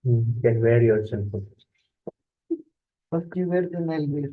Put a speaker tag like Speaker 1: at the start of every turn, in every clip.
Speaker 1: You can wear yourself.
Speaker 2: First you wear, then I'll wear.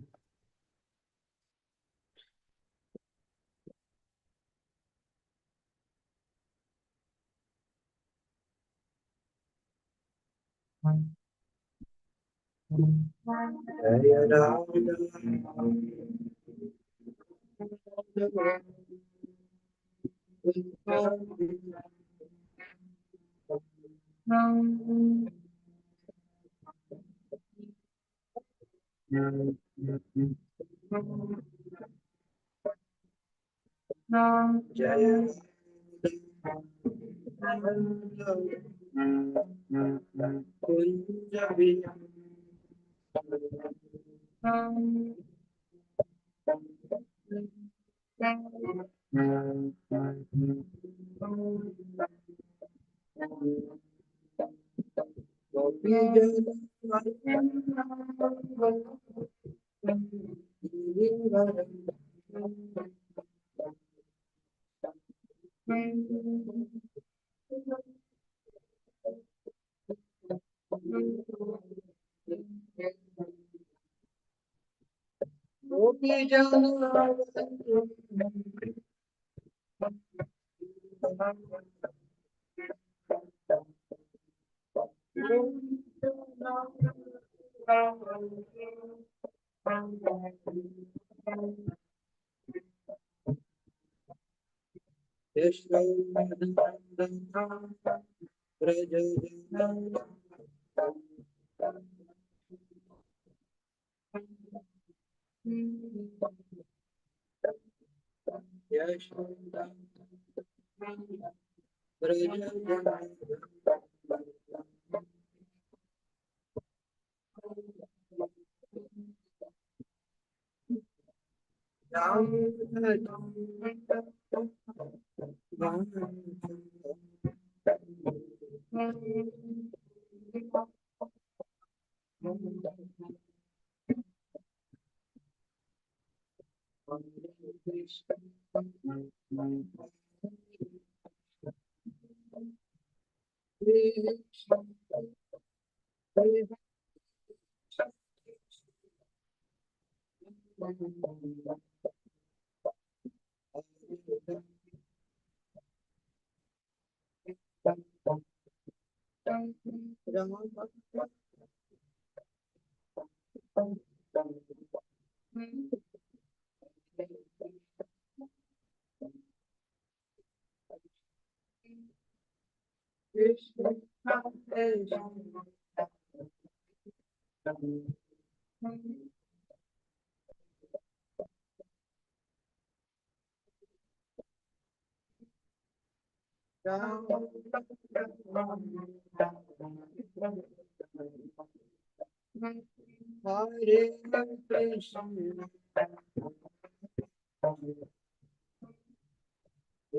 Speaker 2: ॐ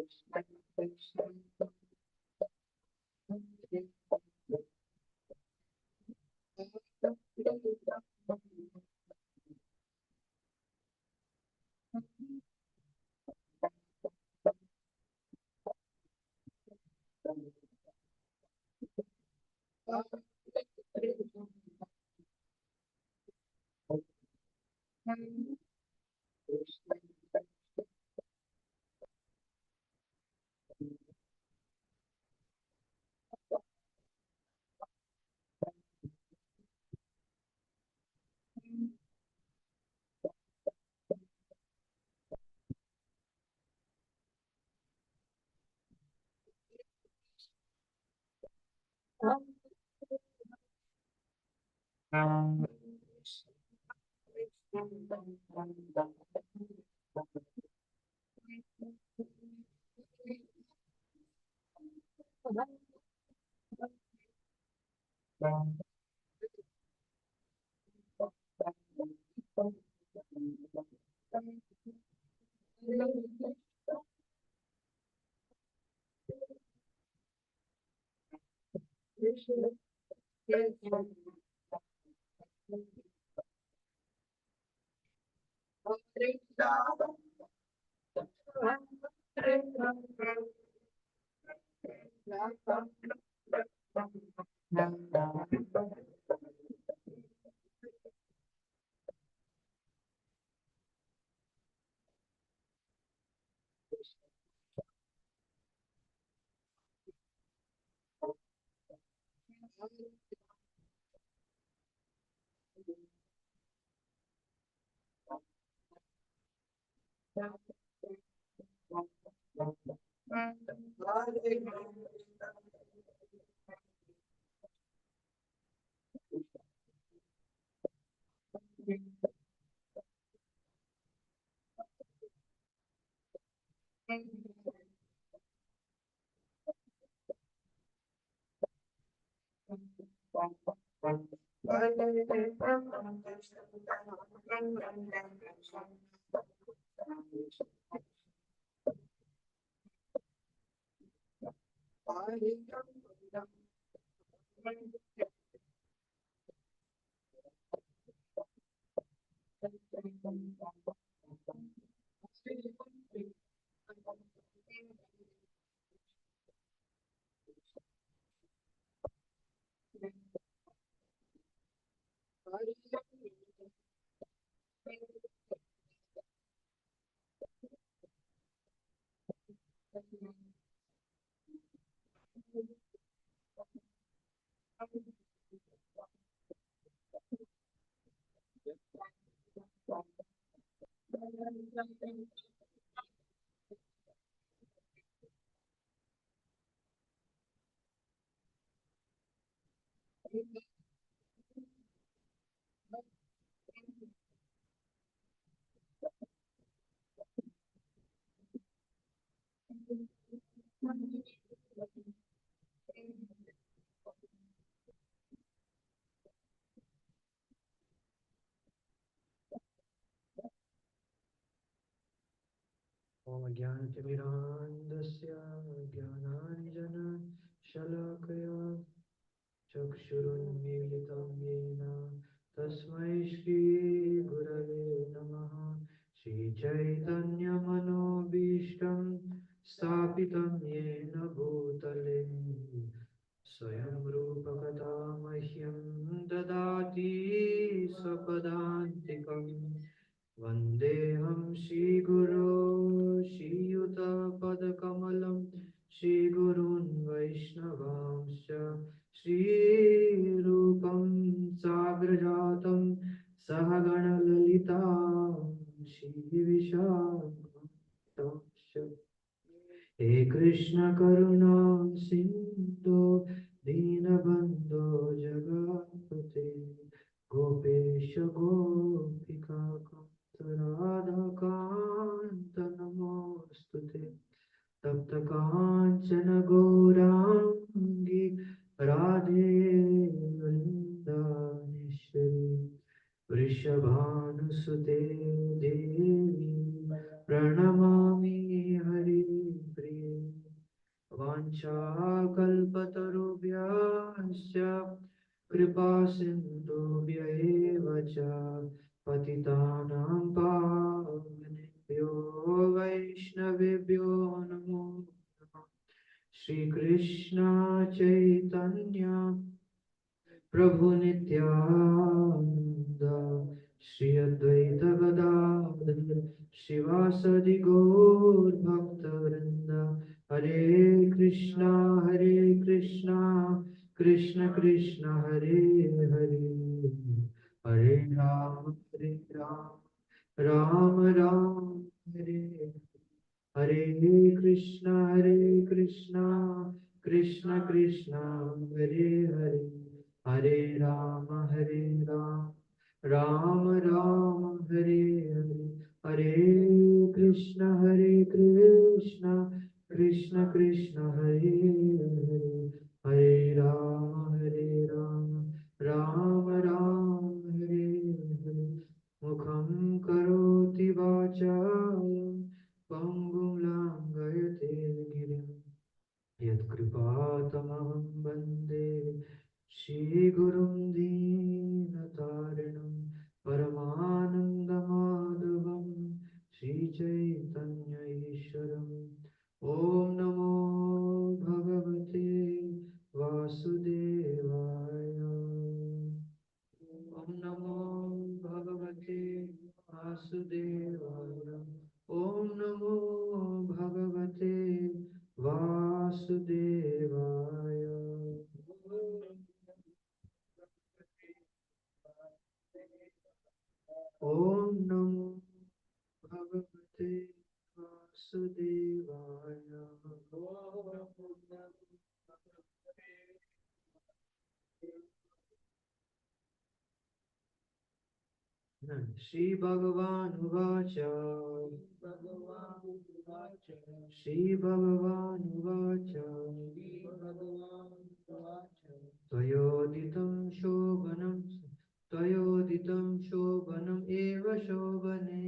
Speaker 2: ज्ञानतिमिरान्धस्य ज्ञानाञ्जनशलाकया चक्षुरुन्मीलितं येन तस्मै श्रीगुरवे नमः। श्रीचैतन्यमनोभीष्टं स्थापितं येन भूतले स्वयं रूपकथा मह्यं ददाति स्वपदान्तिकम्। वन्देऽहं श्रीगुरो श्रीयुतपदकमलं श्रीगुरून् वैष्णवांश्च श्रीरूपं साग्रजातं सहगणललिता श्रीविशाखांश्च। हे कृष्ण करुणा सिन्धु दीनबन्धो जगत्पते गोपेश गोपिका राधाकान्त नमोऽस्तु ते। तप्त काञ्चन गौराङ्गी राधे वृन्दावनेश्वरी वृषभानुसुते देवी प्रणमामि हरिप्रिये। वाञ्छाकल्पतरुभ्यश्च कृपासिन्धुभ्य एव च पतितानां पावनेभ्यो वैष्णवेभ्यो नमो नमः। श्रीकृष्ण चैतन्य प्रभु नित्यानंद श्री अद्वैत गदाधर शिवासदि गौर भक्तवृंद हरे कृष्णा कृष्ण कृष्ण हरे हरे हरे राम राम राम हरे हरे हरे कृष्णा कृष्ण कृष्ण हरे हरे हरे राम राम राम हरे हरे हरे कृष्ण कृष्ण कृष्ण हरे हरे हरे राम राम राम हरे हरे मुखं करोति वाचालं पङ्गुं लङ्घयते गिरिं यत्कृपातमहं वन्दे श्रीगुरुं दीनतारिणं परमानन्दमाधवं श्रीचैतन्य ईश्वरम् ॐ नमो भगवते वासुदेवाय ॐ नमो भगवते वासुदेवाय ॐ नमो भगवते वासुदेवाय ॐ नमो भगवते वासुदेवाय श्री भगवानुवाच त्वयोदितं शोभनं त्वयोदितं शोभनम् एव शोभने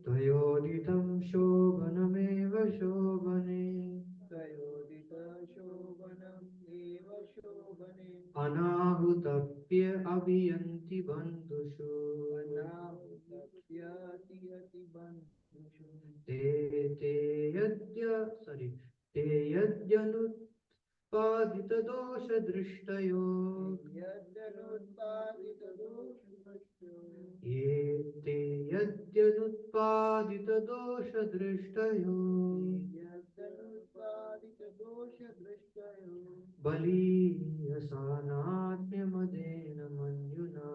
Speaker 2: त्वयोदितं शोभनमेव शोभने अनाहुतप्य अभियन्ति बन्धुषु ते ते यद्य sorry ते यद्यनुत्पादितदोषदृष्टयो ये ते यद्यनुत्पादितदोषदृष्टयो बलीयसानात्म्यमदेन मन्युना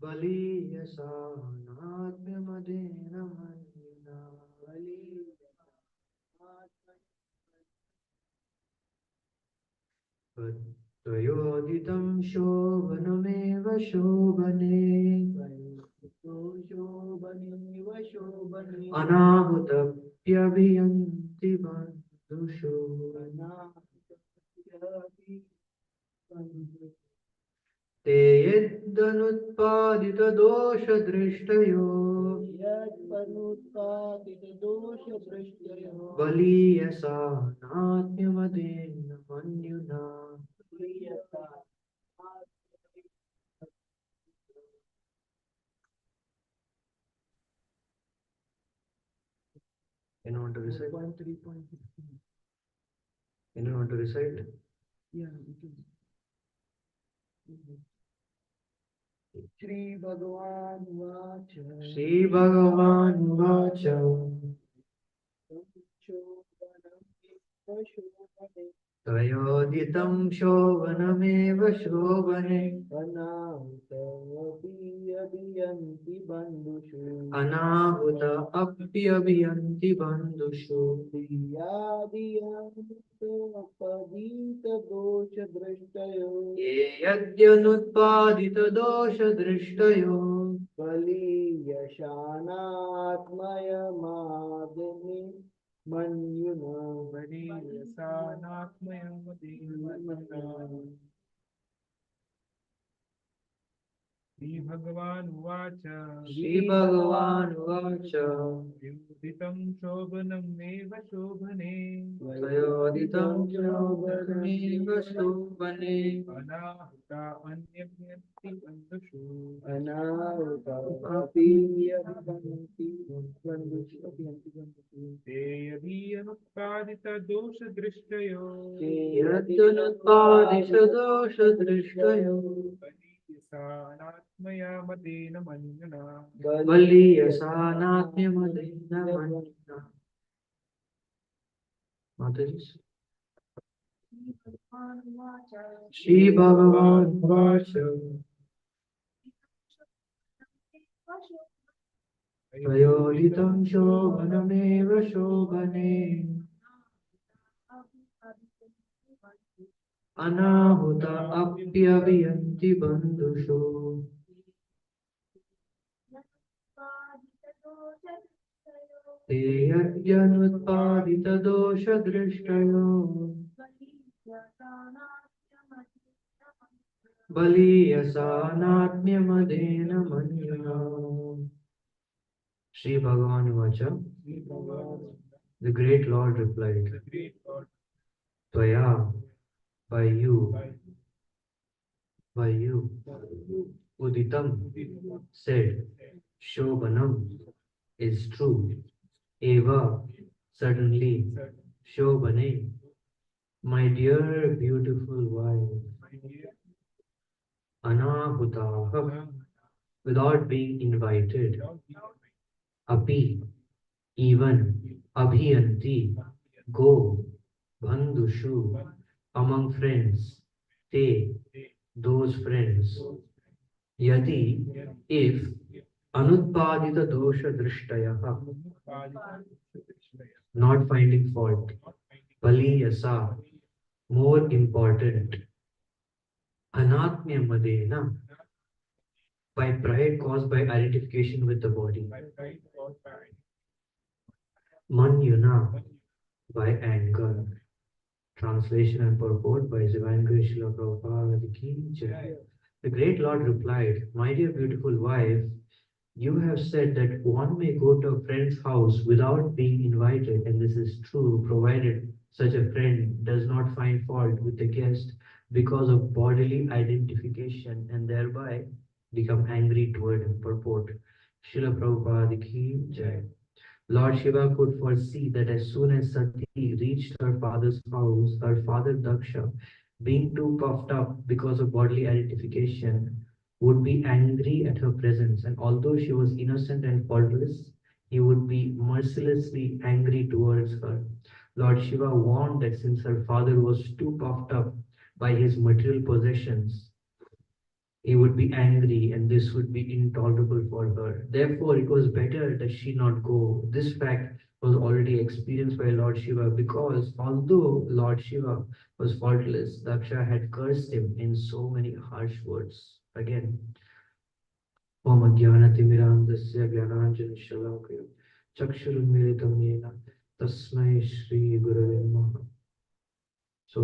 Speaker 2: बलीयसानात्म्यमदेन मन्युना त्वयोदितं शोभनमेव शोभने अनाहुतप्यभियन्ति बन्धुषु ते यदनुत्पादितदोषदृष्टयो बलीयसानात्म्यमदेन मन्युना Anyone want to recite? Anyone want to recite?
Speaker 3: Shri भगवान वाच
Speaker 2: श्री भगवान वाच त्वयोदितं शोभनमेव शोभने
Speaker 3: अनाहुतोऽभियन्ति बन्धुषु
Speaker 2: अनाहुत अप्यभियन्ति बन्धुषु
Speaker 3: यादियन्तोपदीतदोषदृष्टयो
Speaker 2: ये यद्यनुत्पादितदोषदृष्टयो
Speaker 3: बलीयशानात्मयमादिनि मन्युना बलीयसानात्मयमादिनि
Speaker 4: श्रीभगवानुवाच
Speaker 2: श्रीभगवानुवाच
Speaker 4: विमुदितं शोभनमेव शोभने
Speaker 2: तयोदितं शोभनमेव शोभने
Speaker 4: अनाहुता अन्यभ्यन्ति बन्धुषु
Speaker 3: अनावृतापि अभिवन्ति बन्धुषु अभिवन्ति बन्धुषु
Speaker 4: ते यदीयनुत्पादितदोषदृष्टयो
Speaker 2: यद्यनुत्पादिशदोषदृष्टयो
Speaker 4: बलीयसानात्मया मदेन मन्यना
Speaker 2: बलीयसानात्म्यमदेन मन्यना। माताजी श्रीभगवानुवाच प्रयोदितं शोभनमेव शोभने अनाहुत अप्यभियन्ति बन्धुषु ते यद्यनुत्पादितदोषदृष्टयो बलीयसानात्म्यमदेन मन्यना। Sri Bhagavan Vacha, the great Lord replied, Tvaya, by you, Uditam said, Shobhanam is true, Eva, certainly, Shobhane, my dear beautiful wife, Anahutaha, without being invited, Api, even, Abhiyanti, go, Bandhushu, among friends, Te, those friends, Yadi, if, Anutpadita dosha drishtaya, not finding fault, Bali yasa, more important, Anatmya madena, by pride caused by identification with the body, Manyuna, by anger. Translation and purport by Divine Grace Srila Prabhupada Ki Jai. The great Lord replied, My dear beautiful wife, you have said that one may go to a friend's house without being invited, and this is true, provided such a friend does not find fault with the guest because of bodily identification and thereby become angry toward him. Purport. Srila Prabhupada Ki Jai. Lord Shiva could foresee that as soon as Sati reached her father's house, her father Daksha, being too puffed up because of bodily identification, would be angry at her presence, and although she was innocent and faultless, he would be mercilessly angry towards her. Lord Shiva warned that since her father was too puffed up by his material possessions, he would be angry and this would be intolerable for her. Therefore, it was better that she not go. This fact was already experienced by Lord Shiva because although Lord Shiva was faultless, Daksha had cursed him in so many harsh words. Again, Om Ajnanatimirandasya Jnananjana Shalakaya Chakshurunmilitam Yena Tasmai Shri Gurave Namaha. So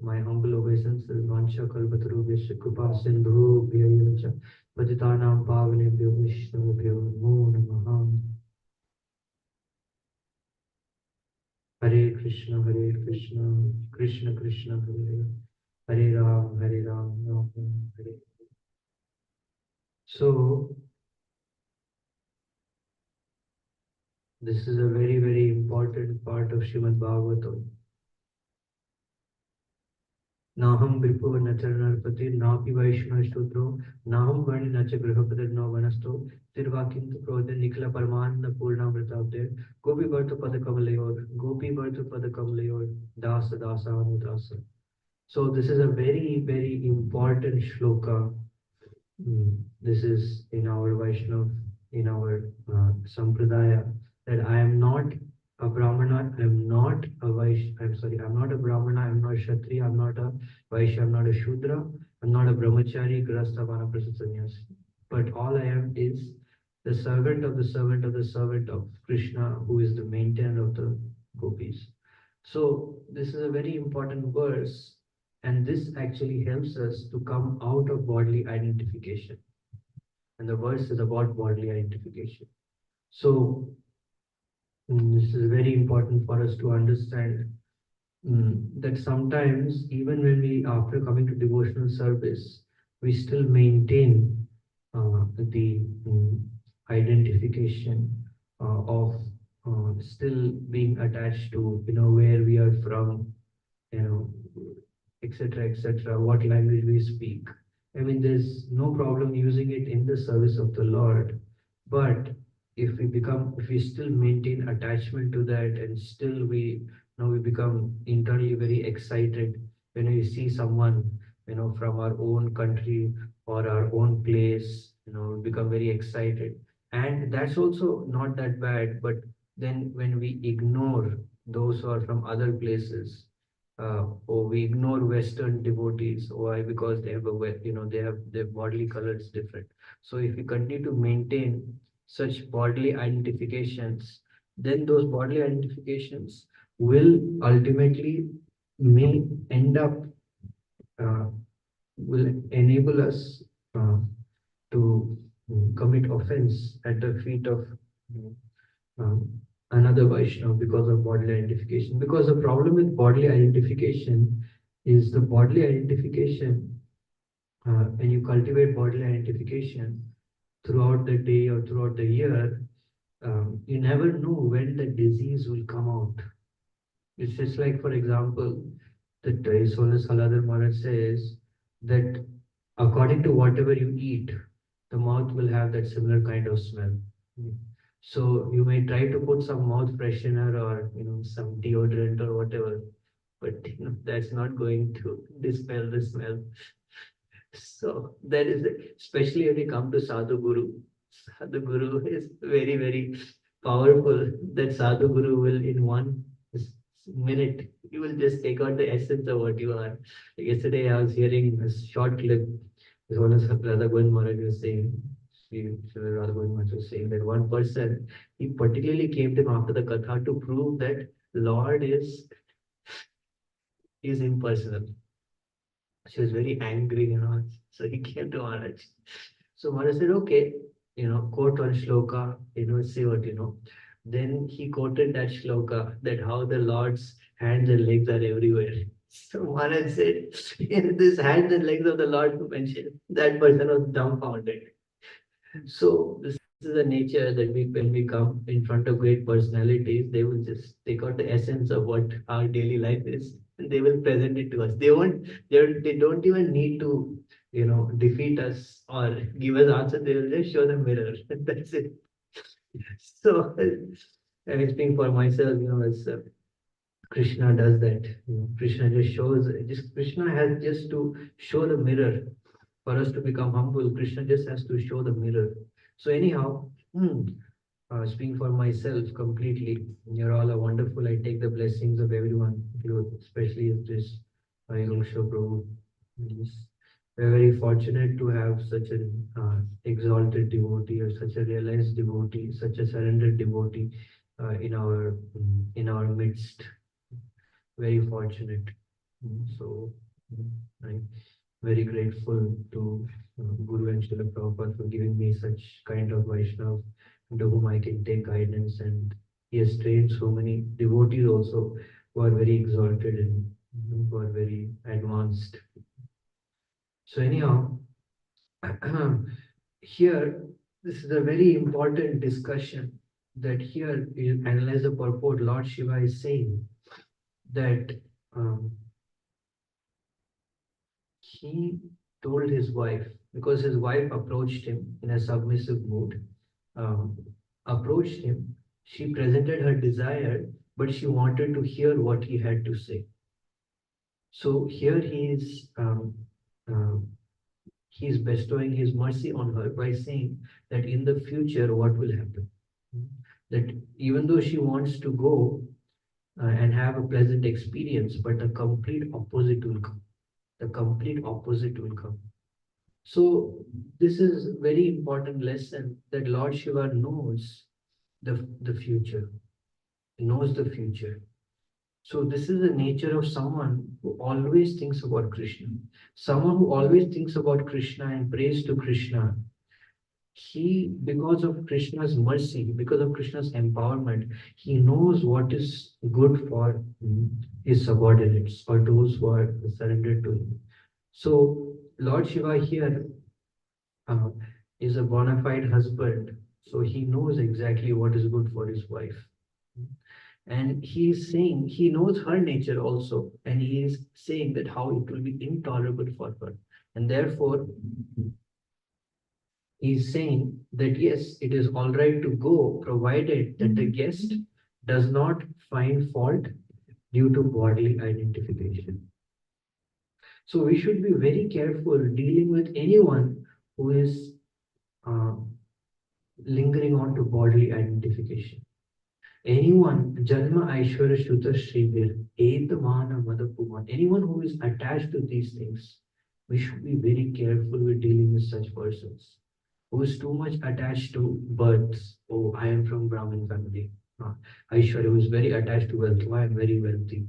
Speaker 2: my humble obeisances, Vancha Kalpatarubhyasya Kripa Sindhubhya Cha Patitanam Pavanebhyo Vishnubhyo Namo Namaha. Hare Krishna, Krishna Krishna, Hare Ram, Ram Ram, Hare. So this is a very important part of Srimad Bhagavatam. Naham Vipo Nacharnarpati Napi Vaishnav Stutro Naham Varni Nacha Grihapati No Vanasto Tirvakintu Prodha Nikla Parman Purna Vrtabde Gopi Bhartu Padakam Dasa Dasa Anudasa. So this is a very important shloka. This is in our Vaishnav, in our Sampradaya, that I am not a Brahmana, I am not a Vaishya, I'm not a Brahmana, I'm not a Kshatriya, I'm not a Vaishya, I'm not a Shudra, I'm not a Brahmachari, Grasta, Vanaprastha, Sannyasi. But all I am is the servant of the servant of the servant of Krishna, who is the maintainer of the gopis. So this is a very important verse, and this actually helps us to come out of bodily identification. and the verse is about bodily identification. So this is very important for us to understand that sometimes, even when we, after coming to devotional service, we still maintain the identification of still being attached to, where we are from, you know, etc., etc., what language we speak. I mean, there's no problem using it in the service of the Lord, but if we still maintain attachment to that, and still we become internally very excited when we see someone, from our own country or our own place, we become very excited. And that's also not that bad, but then when we ignore those who are from other places, or we ignore Western devotees. Why? Because they have they have their bodily color is different. So if we continue to maintain such bodily identifications, then those bodily identifications will ultimately may end up uh, will enable us to commit offense at the feet of um, another Vaishnava because of bodily identification. Because the problem with bodily identification is the bodily identification, when you cultivate bodily identification throughout the day or throughout the year, you never know when the disease will come out. It's just like, for example, the His Holiness Haladhar Maharaj says that according to whatever you eat, the mouth will have that similar kind of smell. So you may try to put some mouth freshener or some deodorant or whatever, but that's not going to dispel the smell. So that is especially when you come to Sadhu Guru. Sadhu Guru is very, very powerful. That Sadhu Guru will in one minute, he will just take out the essence of what you are. Like yesterday I was hearing a short clip. This one is Radha Govind Maharaj was saying, Sri Radha Govind Maharaj was saying that one person, he particularly came to him after the Katha to prove that Lord is impersonal. She was very angry, so he came to Maharaj. So Maharaj said, okay, quote one shloka, see what you know. Then he quoted that shloka, that how the Lord's hands and legs are everywhere. So Maharaj said, this hands and legs of the Lord who mentioned, that person was dumbfounded. So this is the nature that when we come in front of great personalities, they will just take out the essence of what our daily life is, and they will present it to us. They don't even need to, defeat us or give us answer. They will just show the mirror. That's it. So, and speaking for myself, as Krishna does that. Krishna just shows. Just Krishna has just to show the mirror for us to become humble. Krishna just has to show the mirror. So anyhow, speaking for myself completely, you're all a wonderful. I take the blessings of everyone, especially this Kishore Prabhu. Yes. We're very fortunate to have such an exalted devotee, or such a realized devotee, such a surrendered devotee in our midst. Very fortunate. So I'm very grateful to Guru and Srila Prabhupada for giving me such kind of Vaishnav to whom I can take guidance. And he has trained so many devotees also who are very exalted and who are very advanced. So anyhow, here, this is a very important discussion that here in Analyze the Purport, Lord Shiva is saying that he told his wife, because his wife approached him in a submissive mood, approached him, she presented her desire, but she wanted to hear what he had to say. So here he's bestowing his mercy on her by saying that in the future, what will happen? That even though she wants to go and have a pleasant experience, but the complete opposite will come. The complete opposite will come. So this is a very important lesson that Lord Shiva knows the future. He knows the future. So this is the nature of someone who always thinks about Krishna. Someone who always thinks about Krishna and prays to Krishna. because of Krishna's mercy, because of Krishna's empowerment, he knows what is good for his subordinates or those who are surrendered to him. So Lord Shiva here uh, is a bona fide husband, so he knows exactly what is good for his wife. And he is saying he knows her nature also, and he is saying that how it will be intolerable for her. And therefore, he's saying that yes, it is all right to go, provided that the guest does not find fault due to bodily identification. So we should be very careful dealing with anyone who is uh, lingering on to bodily identification. Anyone, Janma Aishwarya Shuta Shrivir, Etamana Madapuman, anyone who is attached to these things, we should be very careful with dealing with such persons. Who is too much attached to births. Oh, I am from Brahmin family. Aishwarya, who is very attached to wealth. Oh, I am very wealthy.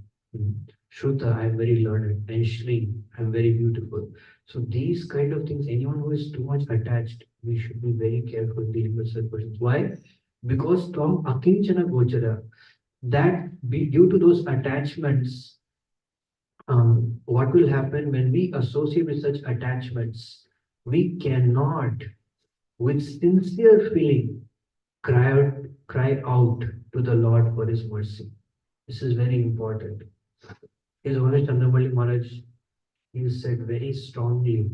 Speaker 2: Shruta, I am very learned. And Shri, I am very beautiful. So these kind of things, anyone who is too much attached, we should be very careful dealing with such persons. Why? Because Tom Akinchana Gochara, that be due to those attachments, what will happen when we associate with such attachments? We cannot with sincere feeling, cry out to the Lord for His mercy. This is very important. His Honor Chandramalli Maharaj, he said very strongly,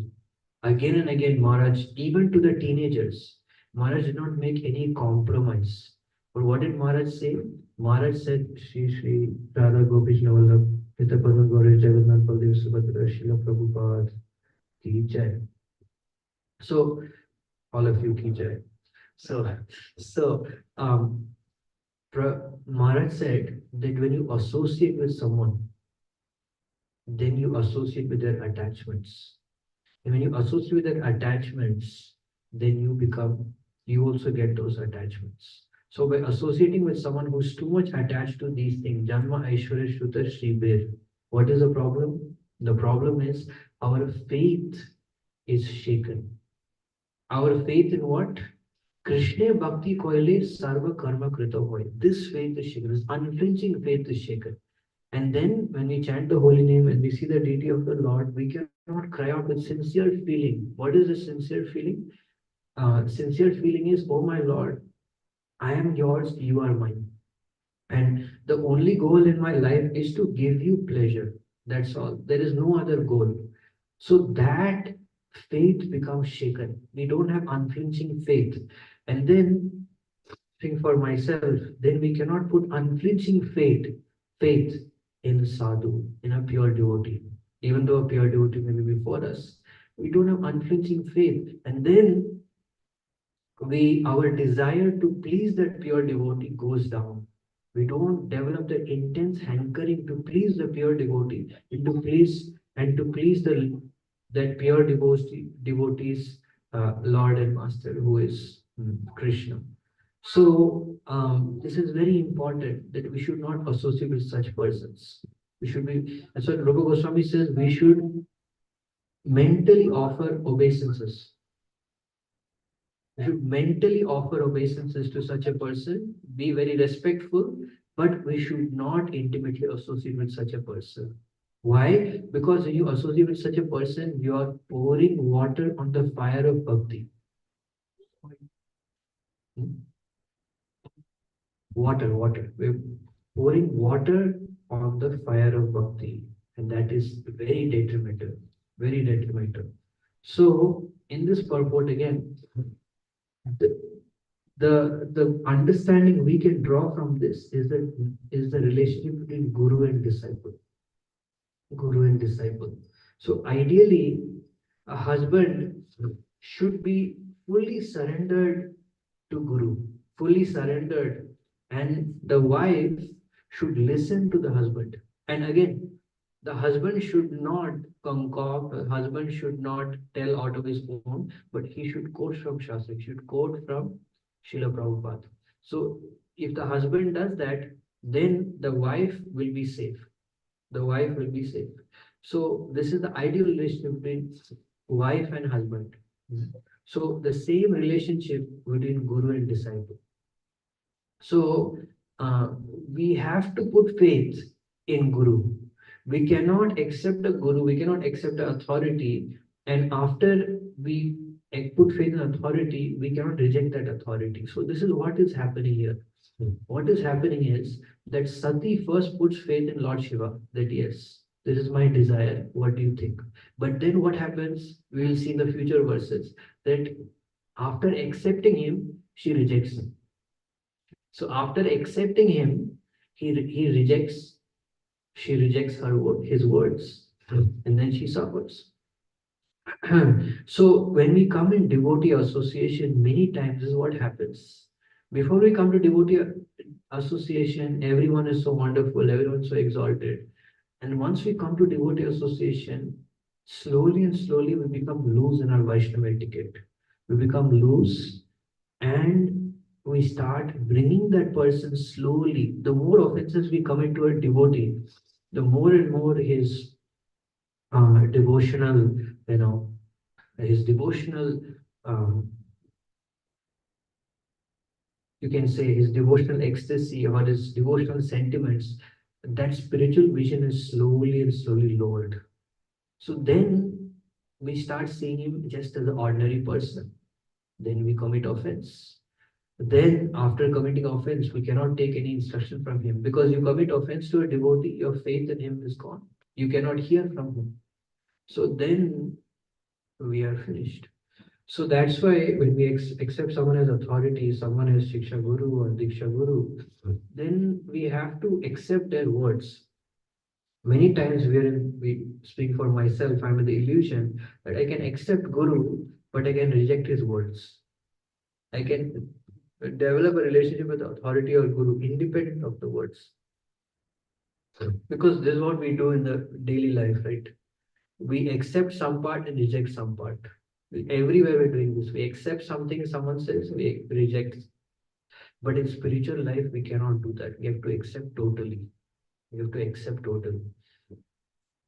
Speaker 2: again and again, Maharaj, even to the teenagers, Maharaj did not make any compromise. But what did Maharaj say? Maharaj said, Shri Shri Radha Gopishna Vallabh, Pita Padma Gauri Jagannath Baldev Subhadra Srila Prabhupada Ki Jai. So, all of you Ki Jai. So, Maharaj said that when you associate with someone, then you associate with their attachments. And when you associate with their attachments, then you also get those attachments. So by associating with someone who's too much attached to these things, Janma Aishwarya Shruta Shribir, what is the problem? The problem is our faith is shaken. Our faith in what? Krishna Bhakti Koile Sarva Karma Krita Hoy. This faith is shaken, this unflinching faith is shaken. And then when we chant the holy name and we see the deity of the Lord, we cannot cry out with sincere feeling. What is the sincere feeling? Sincere feeling is, oh my Lord, I am yours, you are mine. And the only goal in my life is to give you pleasure. That's all. There is no other goal. So that faith becomes shaken. We don't have unflinching faith. And then, think for myself, then we cannot put unflinching faith in sadhu, in a pure devotee. Even though a pure devotee may be before us, we don't have unflinching faith. And then our desire to please that pure devotee goes down. We don't develop the intense hankering to please the pure devotee and to please that pure devotee's Lord and Master, who is Krishna. So this is very important that we should not associate with such persons. We should be, that's what Rupa Goswami says, we should mentally offer obeisances. We should mentally offer obeisances to such a person, be very respectful, but we should not intimately associate with such a person. Why? Because when you associate with such a person, you are pouring water on the fire of bhakti. Water. We're pouring water on the fire of bhakti, and that is very detrimental, very detrimental. So, in this purport again, the understanding we can draw from this is the relationship between guru and disciple. Guru and disciple. So ideally, a husband should be fully surrendered to guru, fully surrendered, and the wife should listen to the husband. And again, the husband should not concoct, the husband should not tell out of his own, but he should quote from Shastra, he should quote from Srila Prabhupada. So if the husband does that, then the wife will be safe. The wife will be safe. So this is the ideal relationship between wife and husband. So the same relationship between guru and disciple. So we have to put faith in guru. We cannot accept a guru, we cannot accept the authority, and after we put faith in authority, we cannot reject that authority. So this is what is happening here. What is happening is that Sati first puts faith in Lord Shiva, that yes, this is my desire. What do you think? But then what happens? We will see in the future verses that after accepting him, she rejects him. So after accepting him, he rejects, she rejects his words, and then she suffers. So when we come in devotee association, many times this is what happens. Before we come to devotee association, everyone is so wonderful, everyone is so exalted. And once we come to devotee association, slowly and slowly we become loose in our Vaishnava etiquette. We become loose and we start bringing that person slowly. The more offenses we commit to a devotee, the more and more his devotional, you know, his devotional, um, you can say his devotional ecstasy or his devotional sentiments, that spiritual vision is slowly and slowly lowered. So then we start seeing him just as an ordinary person. Then we commit offense. Then, after committing offense, we cannot take any instruction from him because you commit offense to a devotee, your faith in him is gone. You cannot hear from him. So then we are finished. So that's why when we accept someone as authority, someone as Shiksha Guru or Diksha Guru, then we have to accept their words. Many times we speak for myself, I'm in the illusion that I can accept Guru, but I can reject his words. I can develop a relationship with authority or Guru independent of the words. Because this is what we do in the daily life, right? We accept some part and reject some part. Everywhere we're doing this. We accept something someone says, we reject. But in spiritual life, we cannot do that. We have to accept totally. We have to accept totally.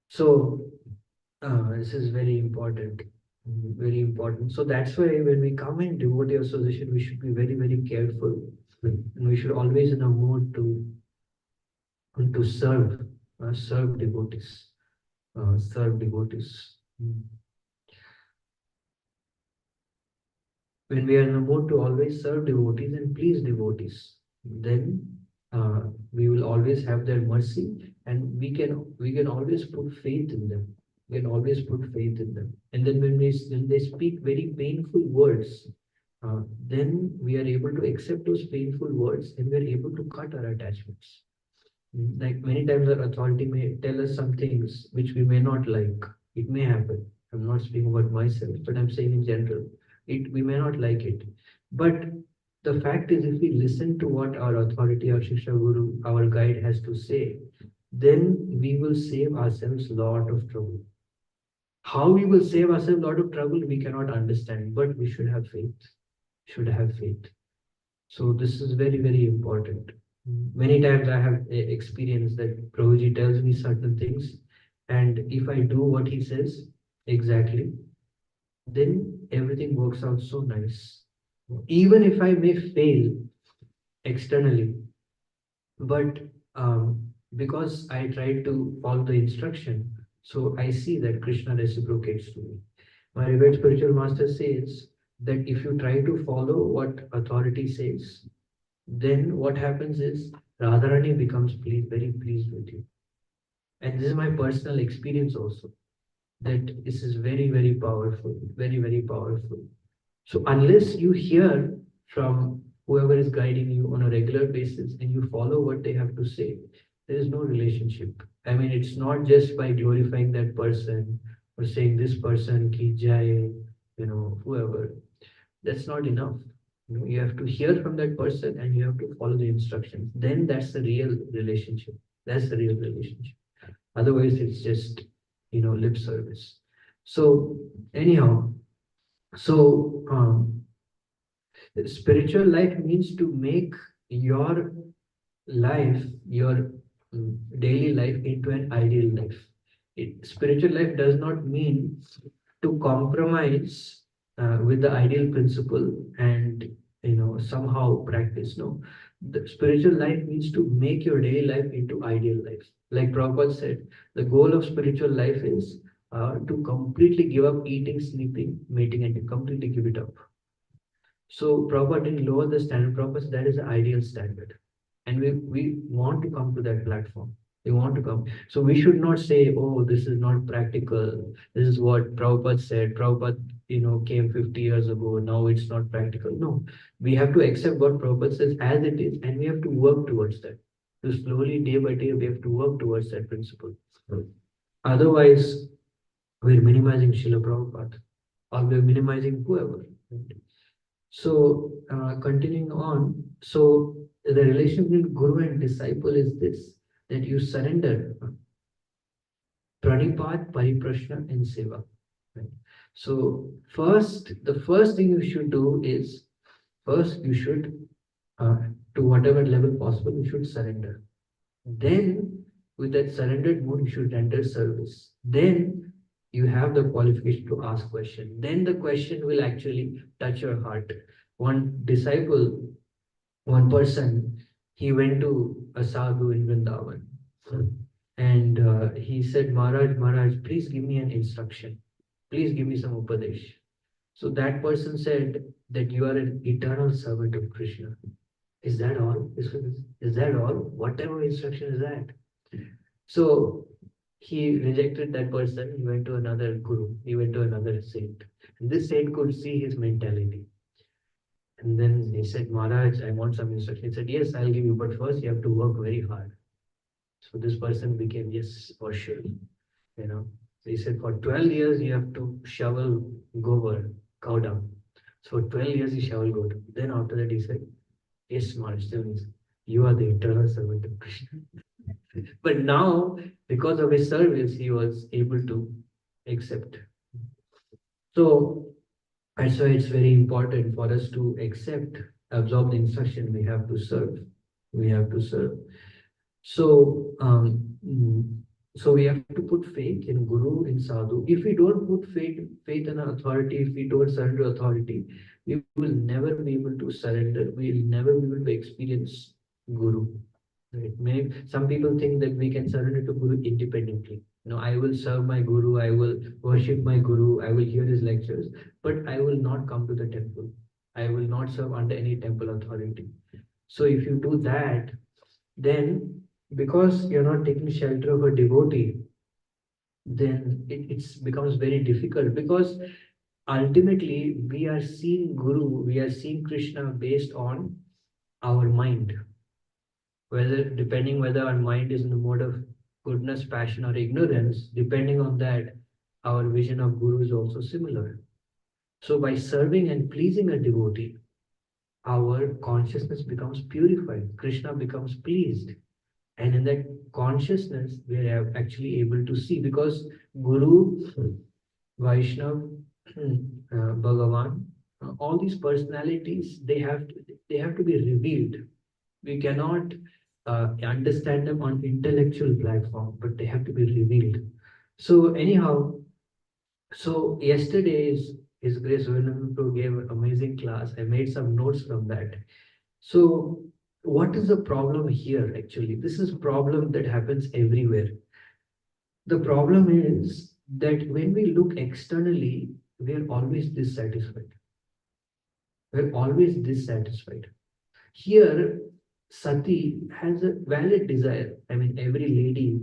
Speaker 2: So this is very important. Very important. So that's why when we come in devotee association, we should be very, very careful. And we should always in a mood to serve devotees. Serve devotees. When we are in the mood to always serve devotees and please devotees, then we will always have their mercy, and we can always put faith in them. We can always put faith in them. And then when they speak very painful words, then we are able to accept those painful words and we are able to cut our attachments. Like many times our authority may tell us some things which we may not like. It may happen. I'm not speaking about myself, but I'm saying in general. We may not like it. But the fact is, if we listen to what our authority, our Shiksha Guru, our guide has to say, then we will save ourselves a lot of trouble. How we will save ourselves a lot of trouble, we cannot understand, but we should have faith. Should have faith. So this is very, very important. Many times I have experienced that Prabhuji tells me certain things, and if I do what he says exactly, then everything works out so nice. Even if I may fail externally, but because I try to follow the instruction, so I see that Krishna reciprocates to me. My revered spiritual master says that if you try to follow what authority says, then what happens is Radharani becomes very pleased with you. And this is my personal experience also, that this is very, very powerful, very, very powerful. So unless you hear from whoever is guiding you on a regular basis and you follow what they have to say, there is no relationship. I mean, it's not just by glorifying that person or saying this person ki jai, whoever. That's not enough. You have to hear from that person and you have to follow the instructions. Then that's the real relationship. That's the real relationship. Otherwise, it's just lip service. So anyhow, so spiritual life means to make your life, your daily life into an ideal life. Spiritual life does not mean to compromise with the ideal principle and somehow practice. No, the spiritual life needs to make your daily life into ideal life. Like Prabhupada said, the goal of spiritual life is to completely give up eating, sleeping, mating, and to completely give it up. So Prabhupada didn't lower the standard. Prabhupada said that is the ideal standard. And we want to come to that platform. We want to come. So we should not say, oh, this is not practical. This is what Prabhupada said. Prabhupada, came 50 years ago. Now it's not practical. No, we have to accept what Prabhupada says as it is, and we have to work towards that. So slowly, day by day, we have to work towards that principle. Otherwise, we're minimizing Srila Prabhupada, or we're minimizing whoever. So, continuing on, so the relation between guru and disciple is this, that you surrender pranipad, pariprashna, and seva. Right? So, the first thing you should do is, first you should, uh, to whatever level possible, you should surrender. Then, with that surrendered mood, you should render service. Then, you have the qualification to ask question. Then the question will actually touch your heart. One disciple, one person, he went to a sadhu in Vrindavan, and he said, Maharaj, please give me an instruction. Please give me some upadesh. So that person said that you are an eternal servant of Krishna. Is that all? Is that all? Whatever instruction is that? So he rejected that person. He went to another guru. He went to another saint. And this saint could see his mentality. And then he said, Maharaj, I want some instruction. He said, yes, I'll give you, but first you have to work very hard. So this person became, yes, for sure. So he said, for 12 years, you have to shovel gobar, cow dung. So for 12 years, he shoveled gobar. Then after that, he said, yes, Maharaj, you are the eternal servant of Krishna. But now, because of his service, he was able to accept. So that's why it's very important for us to accept, absorb the instruction. We have to serve. We have to serve. So, so we have to put faith in Guru, in Sadhu. If we don't put faith in authority, if we don't surrender authority, we will never be able to surrender. We will never be able to experience Guru. Right? Some people think that we can surrender to Guru independently. I will serve my Guru, I will worship my Guru, I will hear his lectures, but I will not come to the temple. I will not serve under any temple authority. So if you do that, then because you're not taking shelter of a devotee, then it becomes very difficult, because ultimately we are seeing Guru, we are seeing Krishna based on our mind. Depending whether our mind is in the mode of goodness, passion, or ignorance, depending on that, our vision of Guru is also similar. So by serving and pleasing a devotee, our consciousness becomes purified. Krishna becomes pleased. And in that consciousness, we are actually able to see, because Guru, Vaishnav, Bhagavan, all these personalities, they have to be revealed. We cannot understand them on intellectual platform, but they have to be revealed. So anyhow, so yesterday's His Grace Vinamra gave an amazing class. I made some notes from that. So what is the problem here actually? This is a problem that happens everywhere. The problem is that when we look externally, we are always dissatisfied. We're always dissatisfied. Here, Sati has a valid desire. I mean, every lady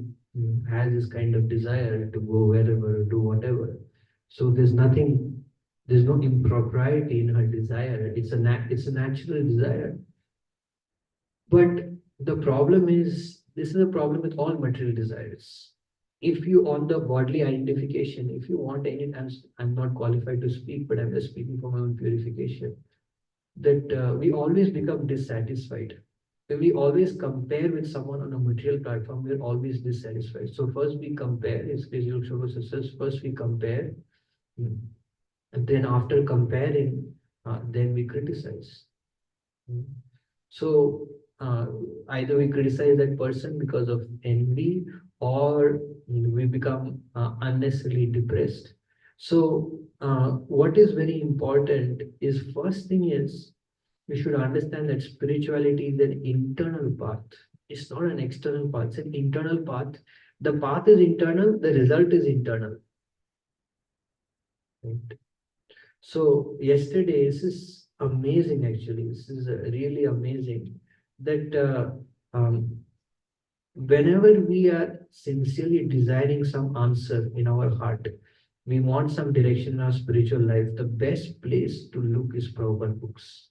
Speaker 2: has this kind of desire to go wherever, do whatever. So there's no impropriety in her desire. It's a natural desire. But the problem is, this is a problem with all material desires. If you, on the bodily identification, if you want any, I'm not qualified to speak, but I'm just speaking for my own purification, that we always become dissatisfied. When we always compare with someone on a material platform, we're always dissatisfied. So first we compare, first we compare, and then after comparing, then we criticize. So either we criticize that person because of envy, or we become unnecessarily depressed. So, what is very important is first thing is we should understand that spirituality is an internal path. It's not an external path, it's an internal path. The path is internal, the result is internal. Right? So, yesterday, this is amazing actually. This is really amazing that whenever we are sincerely desiring some answer in our heart, we want some direction in our spiritual life, the best place to look is Prabhupada books.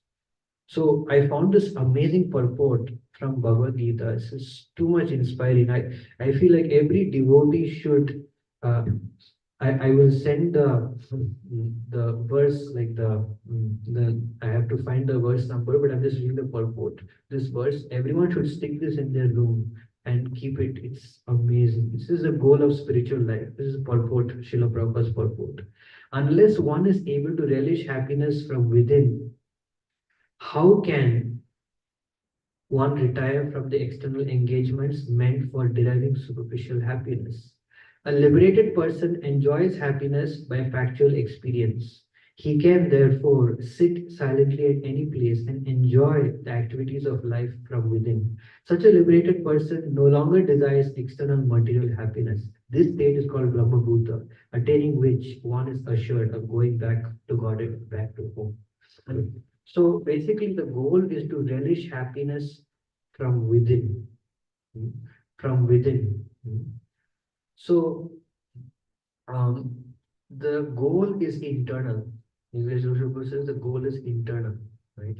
Speaker 2: So I found this amazing purport from Bhagavad Gita. This is too much inspiring. I feel like every devotee should. I will send the verse like the I have to find the verse number, but I'm just reading the purport. This verse, everyone should stick this in their room and keep it. It's amazing. This is the goal of spiritual life. This is purport, Srila Prabhupada's purport. Unless one is able to relish happiness from within, how can one retire from the external engagements meant for deriving superficial happiness? A liberated person enjoys happiness by factual experience. He can therefore sit silently at any place and enjoy the activities of life from within. Such a liberated person no longer desires external material happiness. This state is called Brahma Bhuta, attaining which one is assured of going back to God and back to home. So basically, the goal is to relish happiness from within. mm, From within. So the goal is internal. English Joshua says the goal is internal, right?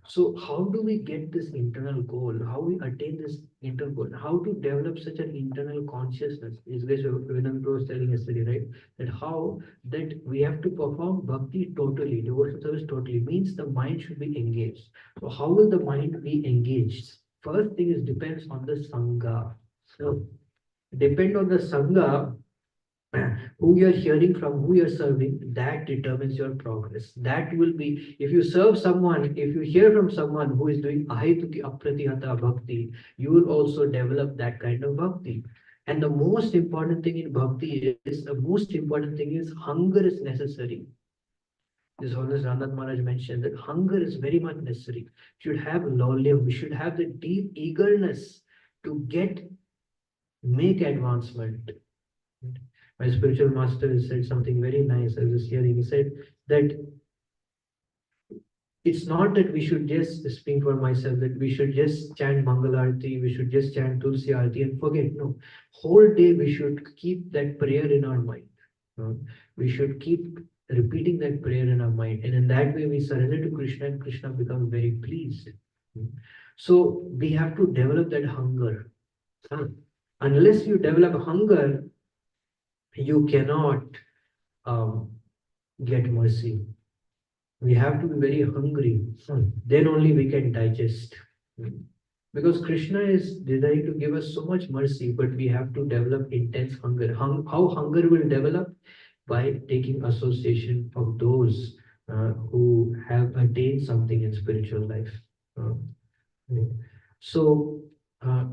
Speaker 2: So how do we get this internal goal? How we attain this internal goal? How to develop such an internal consciousness? Is this Vinamra was telling yesterday, right? That how that we have to perform bhakti totally, devotional service totally means the mind should be engaged. So how will the mind be engaged? First thing is depends on the sangha. So depend on the sangha who you're hearing from, who you're serving, that determines your progress. That will be, if you serve someone, if you hear from someone who is doing ahituki apratihata bhakti, you will also develop that kind of bhakti. And the most important thing in bhakti is, the most important thing is hunger is necessary. This always Ranat Maharaj mentioned that hunger is very much necessary. We should have laulyam, we should have the deep eagerness to make advancement. My spiritual master said something very nice. I was hearing. He said that it's not that we should just speak for myself, that we should just chant Mangalarti, we should just chant Tulsi Arti and forget. No, whole day we should keep that prayer in our mind. We should keep repeating that prayer in our mind. And in that way, we surrender to Krishna and Krishna becomes very pleased. So we have to develop that hunger. Unless you develop hunger, you cannot um, get mercy. We have to be very hungry. Then only we can digest. Because Krishna is designed to give us so much mercy, but we have to develop intense hunger. How hunger will develop? By taking association of those who have attained something in spiritual life. Uh, so, uh,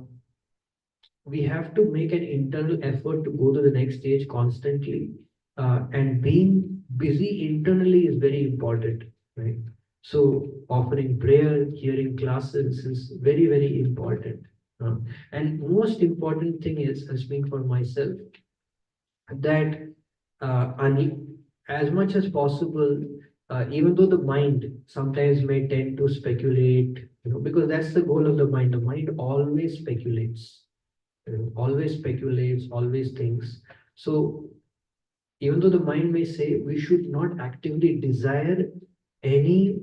Speaker 2: we have to make an internal effort to go to the next stage constantly, and being busy internally is very important, right? So offering prayer, hearing classes is very, very important. And most important thing is, I speak for myself, that as much as possible, even though the mind sometimes may tend to speculate, because that's the goal of the mind. The mind always speculates, always speculates, always thinks. So even though the mind may say, we should not actively desire any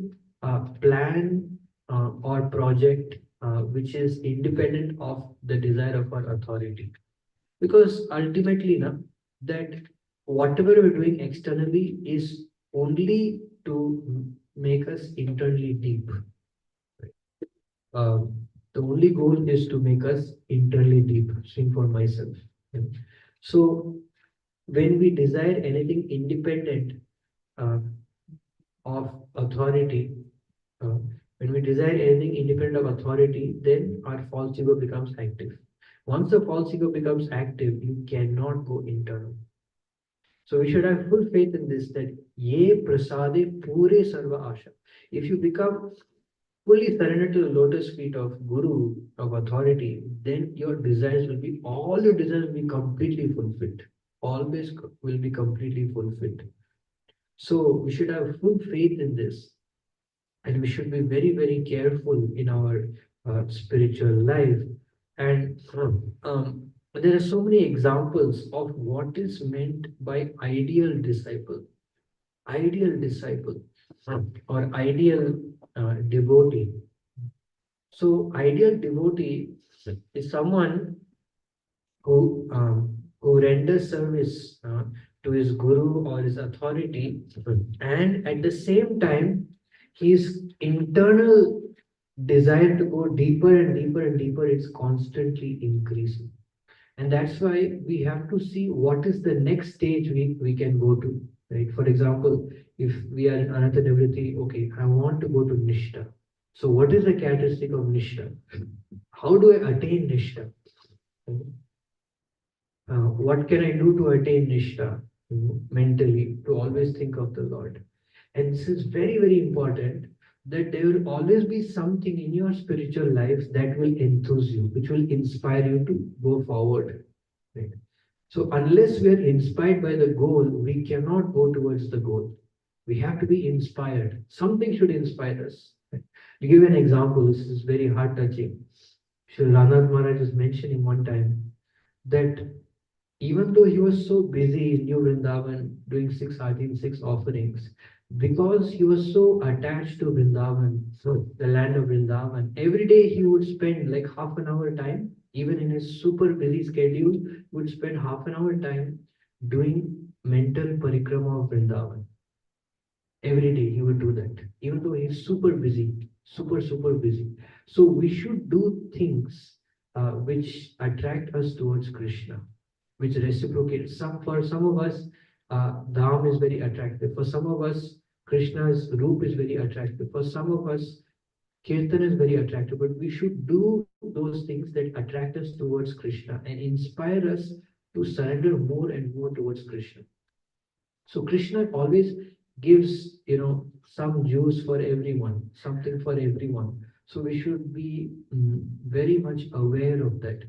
Speaker 2: plan or project which is independent of the desire of our authority. Because ultimately, that whatever we're doing externally is only to make us internally deep. The only goal is to make us internally deep, sing for myself. So when we desire anything independent uh, of authority, uh, when we desire anything independent of authority, then our false ego becomes active. Once the false ego becomes active, you cannot go internal. So we should have full faith in this, that ye prasade pure sarva asha. If you become fully surrendered to the lotus feet of Guru, of authority, then your desires will be, all your desires will be completely fulfilled. Always will be completely fulfilled. So we should have full faith in this, and we should be very, very careful in our spiritual life. And there are so many examples of what is meant by ideal disciple. Ideal disciple or ideal devotee. So, ideal devotee is someone who renders service to his guru or his authority, and at the same time, his internal desire to go deeper and deeper and deeper is constantly increasing. And that's why we have to see what is the next stage we can go to. Right? For example, if we are in Ananta Nivritti, okay, I want to go to Nishta. So, what is the characteristic of Nishta? How do I attain Nishta? What can I do to attain Nishta mentally, to always think of the Lord? And this is very, very important, that there will always be something in your spiritual life that will enthuse you, which will inspire you to go forward. Right? So, unless we are inspired by the goal, we cannot go towards the goal. We have to be inspired. Something should inspire us. Right? To give an example, this is very heart touching. Sri Ranat Maharaj is mentioning one time that even though he was so busy in New Vrindavan doing 6 offerings, because he was so attached to Vrindavan, so the land of Vrindavan, every day he would spend like half an hour time, even in his super busy schedule, would spend half an hour time doing mental parikrama of Vrindavan. Every day he would do that, even though he's super busy, super busy. So we should do things which attract us towards Krishna, which reciprocate. For some of us, Dham is very attractive. For some of us, Krishna's Roop is very attractive. For some of us, Kirtan is very attractive. But we should do those things that attract us towards Krishna and inspire us to surrender more and more towards Krishna. So Krishna always gives, some juice for everyone, something for everyone. So we should be very much aware of that.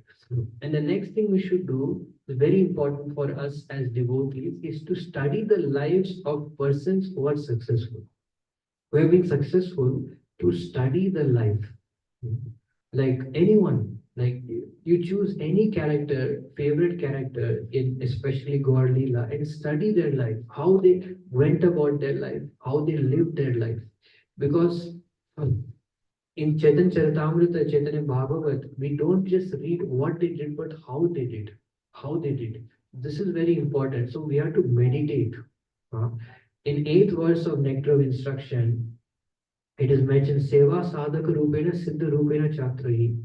Speaker 2: And the next thing we should do, is very important for us as devotees, is to study the lives of persons who are successful, who have been successful, to study the life. Like anyone, like you choose any character, favorite character in especially Gaur Leela, and study their life, how they went about their life, how they lived their life. Because in Chaitanya Charitamrita, Chaitanya Bhagavat, we don't just read what they did, but how they did. How they did. This is very important. So we have to meditate. In 8th verse of Nectar of Instruction, it is mentioned, Seva sadhaka rupena siddha rupena chatrahi.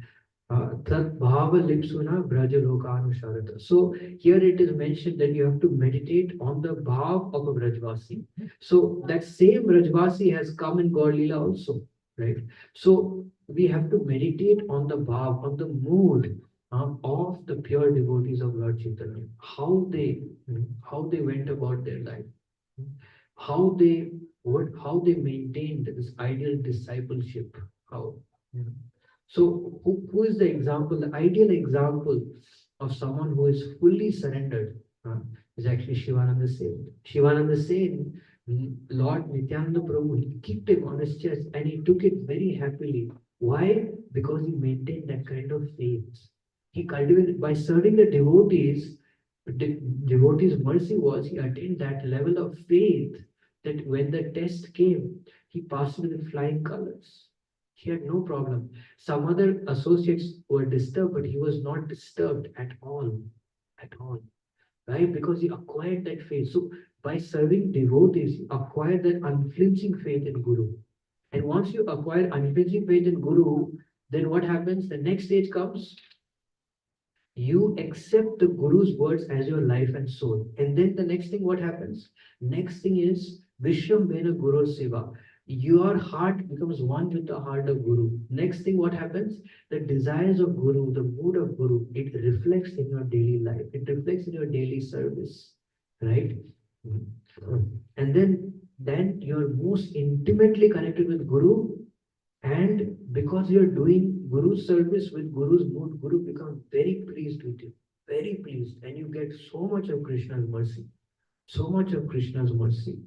Speaker 2: Tat bhava lipsuna braja lokanusharata. So here it is mentioned that you have to meditate on the bhav of a Brajvasi. So that same Brajvasi has come in Gaur Leela also, right? So we have to meditate on the bhav, on the mood of the pure devotees of Lord Chaitanya, how they went about their life, how they maintained this ideal discipleship, how. So, who is the example, the ideal example of someone who is fully surrendered is actually Shivananda Sen. Shivananda Sen, Lord Nityananda Prabhu, he kicked him on his chest and he took it very happily. Why? Because he maintained that kind of faith. He cultivated, by serving the devotees, devotees' mercy was he attained that level of faith that when the test came, he passed with flying colors. He had no problem. Some other associates were disturbed, but he was not disturbed at all. At all. Right? Because he acquired that faith. So by serving devotees, you acquire that unflinching faith in Guru. And once you acquire unflinching faith in Guru, then what happens? The next stage comes. You accept the Guru's words as your life and soul. And then the next thing, what happens? Next thing is Vishram Vena Guru Seva. Your heart becomes one with the heart of Guru. Next thing, what happens? The desires of Guru, the mood of Guru, it reflects in your daily life. It reflects in your daily service, right? and then you're most intimately connected with Guru, and because you're doing Guru service with Guru's mood, Guru becomes very pleased with you, very pleased, and you get so much of Krishna's mercy, so much of Krishna's mercy.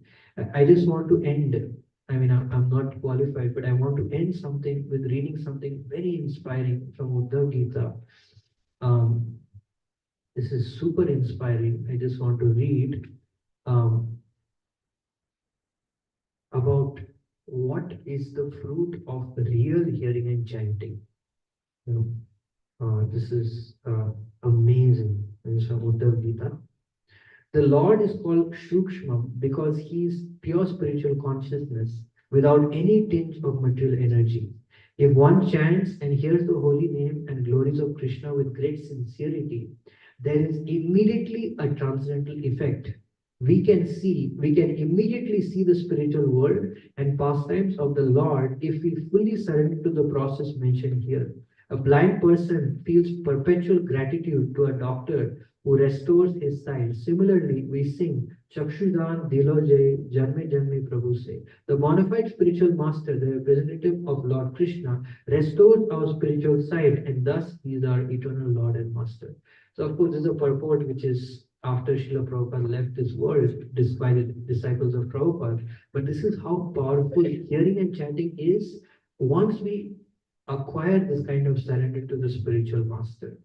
Speaker 2: I just want to end. I mean, I'm not qualified, but I want to end something with reading something very inspiring from Uddhav Gita. Um, this is super inspiring. I just want to read um, about what is the fruit of real hearing and chanting. You this is amazing. This is from Uddhav Gita. The Lord is called Shukshma because he is pure spiritual consciousness without any tinge of material energy. If one chants and hears the holy name and glories of Krishna with great sincerity, there is immediately a transcendental effect. We can immediately see the spiritual world and pastimes of the Lord if we fully surrender to the process mentioned here. A blind person feels perpetual gratitude to a doctor who restores his sight. Similarly, we sing Chakshudan Diloje Janme Janme Prabhu Se. The bona fide spiritual master, the representative of Lord Krishna, restores our spiritual sight, and thus he is our eternal Lord and Master. So, of course, this is a purport which is after Srila Prabhupada left this world, despite the disciples of Prabhupada. But this is how powerful hearing and chanting is once we acquire this kind of surrender to the spiritual master.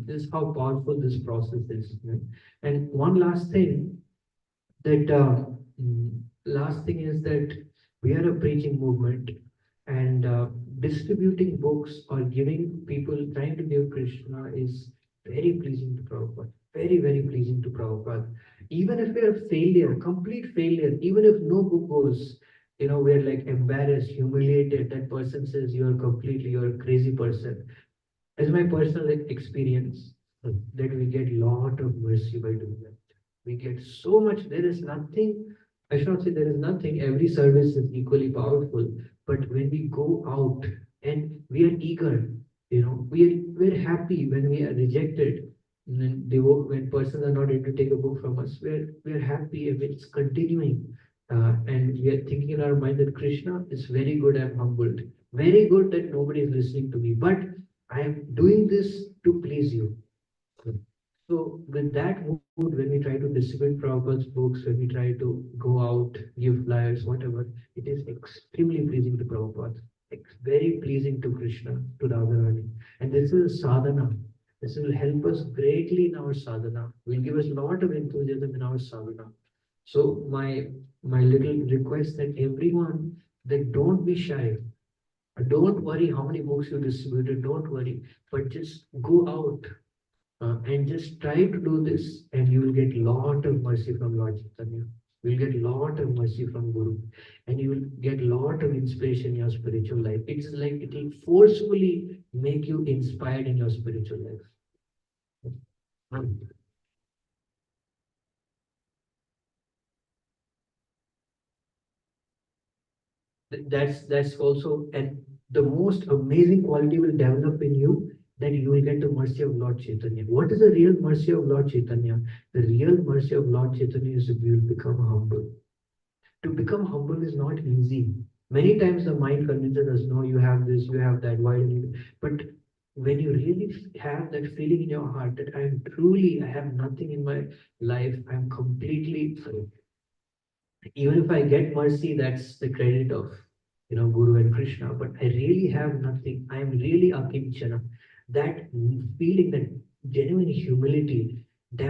Speaker 2: This is how powerful this process is. And one last thing that last thing is that we are a preaching movement, and distributing books or giving people trying to give Krishna is very pleasing to Prabhupada. Very, very pleasing to Prabhupada. Even if we're a failure, complete failure, even if no book goes, we're like embarrassed, humiliated. That person says you're a crazy person. As my personal experience, that we get lot of mercy by doing that. We get so much. There is nothing. I should not say there is nothing. Every service is equally powerful. But when we go out and we are eager, we're happy when we are rejected. When persons are not able to take a book from us, we're happy if it's continuing. And we are thinking in our mind that Krishna is very good, I'm humbled. Very good that nobody is listening to me. But I am doing this to please you. So with that mood, when we try to distribute Prabhupada's books, when we try to go out, give flyers, whatever, it is extremely pleasing to Prabhupada. It's very pleasing to Krishna, to Radharani. And this is sadhana. This will help us greatly in our sadhana. Will give us a lot of enthusiasm in our sadhana. So my little request that everyone, that don't be shy. Don't worry how many books you distributed. Don't worry, but just go out and just try to do this, and you will get lot of mercy from Lord Chaitanya. You will get lot of mercy from Guru, and you will get lot of inspiration in your spiritual life. It's like it will forcefully make you inspired in your spiritual life. That's also, and the most amazing quality will develop in you, that you will get the mercy of Lord Chaitanya. What is the real mercy of Lord Chaitanya? The real mercy of Lord Chaitanya is that we will become humble. To become humble is not easy. Many times the mind convinces us, no, you have this, you have that, why don't you? But when you really have that feeling in your heart that I have nothing in my life, I'm completely free. Even if I get mercy, that's the credit of Guru and Krishna. But I really have nothing. I am really akinchana. That feeling, that genuine humility, you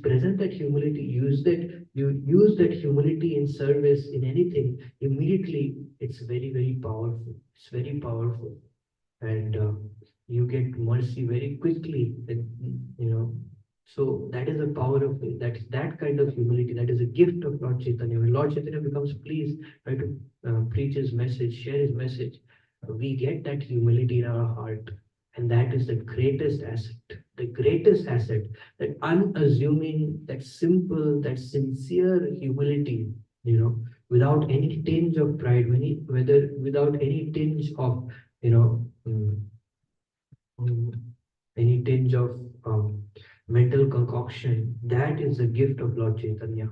Speaker 2: present that humility, you use that humility in service in anything. Immediately, it's very, very powerful. It's very powerful, and you get mercy very quickly. And so that is the power of it. That kind of humility. That is a gift of Lord Chaitanya. When Lord Chaitanya becomes pleased, try to preach his message, share his message, we get that humility in our heart, and that is the greatest asset. The greatest asset. That unassuming, that simple, that sincere humility. Without any tinge of pride, whether without any tinge of you know. Mm, any tinge of mental concoction, that is a gift of Lord Chaitanya.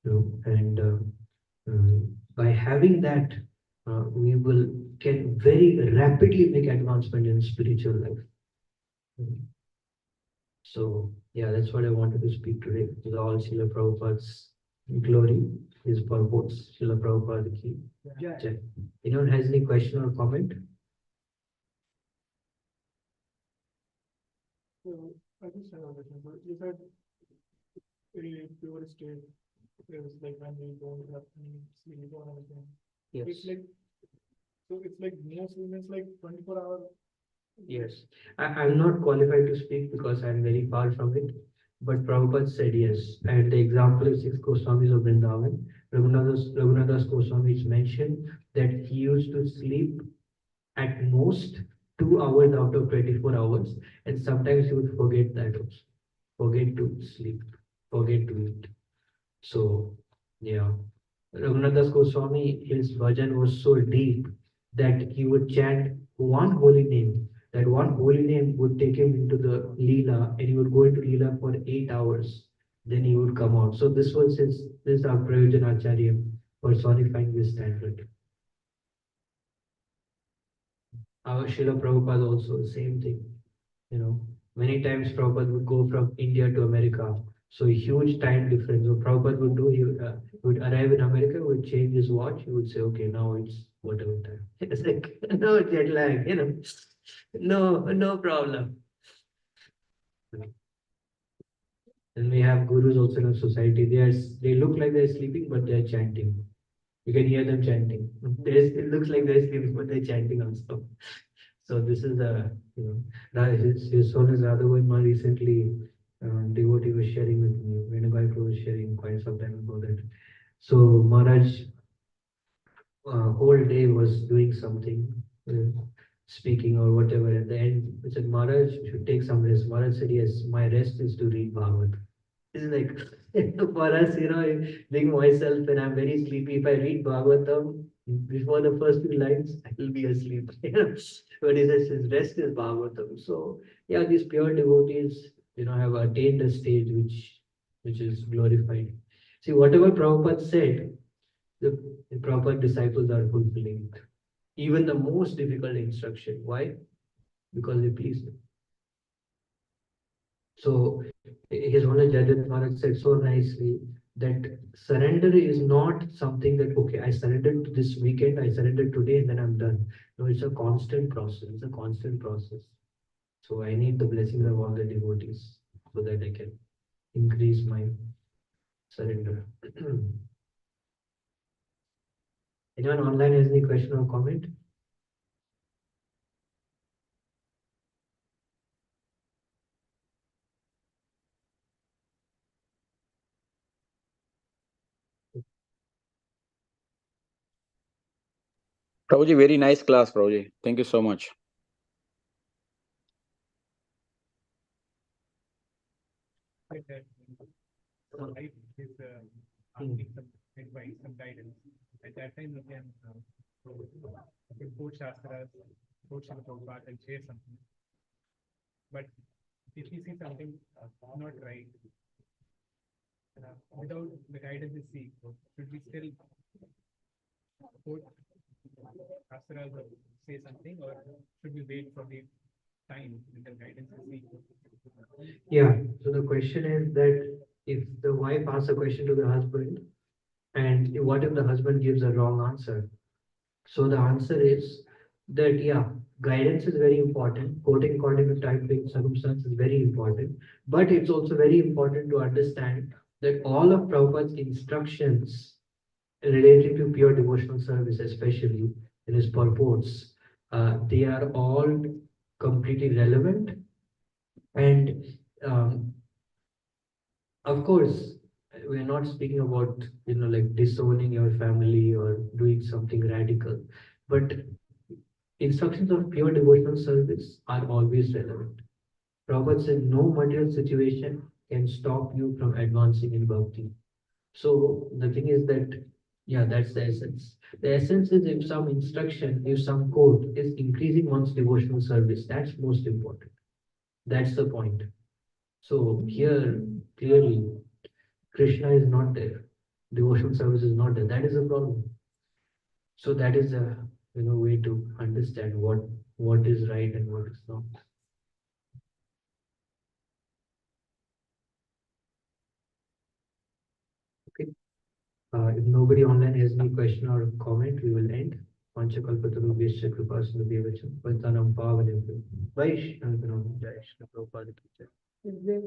Speaker 2: And by having that, we will can very rapidly make advancement in spiritual life. So yeah, that's what I wanted to speak today. With all Srila Prabhupada's glory, his purports, Srila Prabhupada ki jai. Anyone has any question or comment?
Speaker 4: So I just have a question. So you said a pure state is like when we don't have any sleep or anything.
Speaker 2: Yes.
Speaker 4: It's like so it's like no sleep is like 24 hours.
Speaker 2: Yes, I'm not qualified to speak because I'm very far from it. But Prabhupada said yes. And the example is six Goswamis of Vrindavan. Raghunathas Goswami is mentioned that he used to sleep at most 2 hours out of 24 hours. And sometimes he would forget that also. Forget to sleep, forget to eat. So, yeah. Raghunathas Goswami, his bhajan was so deep that he would chant one holy name. That one holy name would take him into the Leela, and he would go into Leela for 8 hours. Then he would come out. So this was this our Prayojan Acharya personifying this standard. Our Srila Prabhupada also, same thing. Many times Prabhupada would go from India to America. So huge time difference. What Prabhupada would do, he would arrive in America, would change his watch, he would say, okay, now it's whatever time. It's like, no jet lag, no problem. And we have gurus also in our society. They look like they're sleeping, but they're chanting. You can hear them chanting. It looks like they're sleeping, but they're chanting also. So this is his son is Radhavarma recently, devotee was sharing with me, Venubai Prabhu was sharing quite some time ago that. So Maharaj whole day was doing something, speaking or whatever. At the end, he said, Maharaj should take some rest. Maharaj said, yes, my rest is to read Bhagavad. It's like, for us, being myself, when I'm very sleepy, if I read Bhagavatam, before the first few lines, I will be asleep. But he says his rest is Bhagavatam. So, yeah, these pure devotees, have attained a stage which is glorified. See, whatever Prabhupada said, the Prabhupada disciples are fulfilling it. Even the most difficult instruction. Why? Because they please him. So his Honor Jajat Maharaj said so nicely that surrender is not something that, okay, I surrendered to this weekend, I surrendered today, and then I'm done. No, it's a constant process. It's a constant process. So I need the blessings of all the devotees so that I can increase my surrender. Anyone online has any question or comment?
Speaker 5: Prabhuji, very nice class, Prabhuji. Thank you so much.
Speaker 4: Like that. So life is asking some advice, some guidance. At that time, you can quote Shastras, quote Srila Prabhupada and share something. But if you see something not right, without the guidance we seek, should we still quote Shastras or say something, or should we wait for the time with the guidance we seek?
Speaker 2: Yeah, so the question is that if the wife asks a question to the husband, and what if the husband gives a wrong answer? So the answer is that, yeah, guidance is very important. Quoting according to time, place, circumstance is very important. But it's also very important to understand that all of Prabhupada's instructions relating to pure devotional service, especially in his purports, they are all completely relevant. And of course, we're not speaking about, like disowning your family or doing something radical, but instructions of pure devotional service are always relevant. Prabhupada said no material situation can stop you from advancing in bhakti. So the thing is that, yeah, that's the essence. The essence is if some instruction, if some code is increasing one's devotional service, that's most important. That's the point. So here, clearly, Krishna is not there. Devotional service is not there. That is a problem. So that is a way to understand what is right and what is not. Okay. If nobody online has any question or comment, we will end. Panchakalpatarubhyascha kripasindhubhyavacham Vantanam pavanebhyo Vaishnavagano Jai Shri Prabhupada ki Jai.
Speaker 3: Is there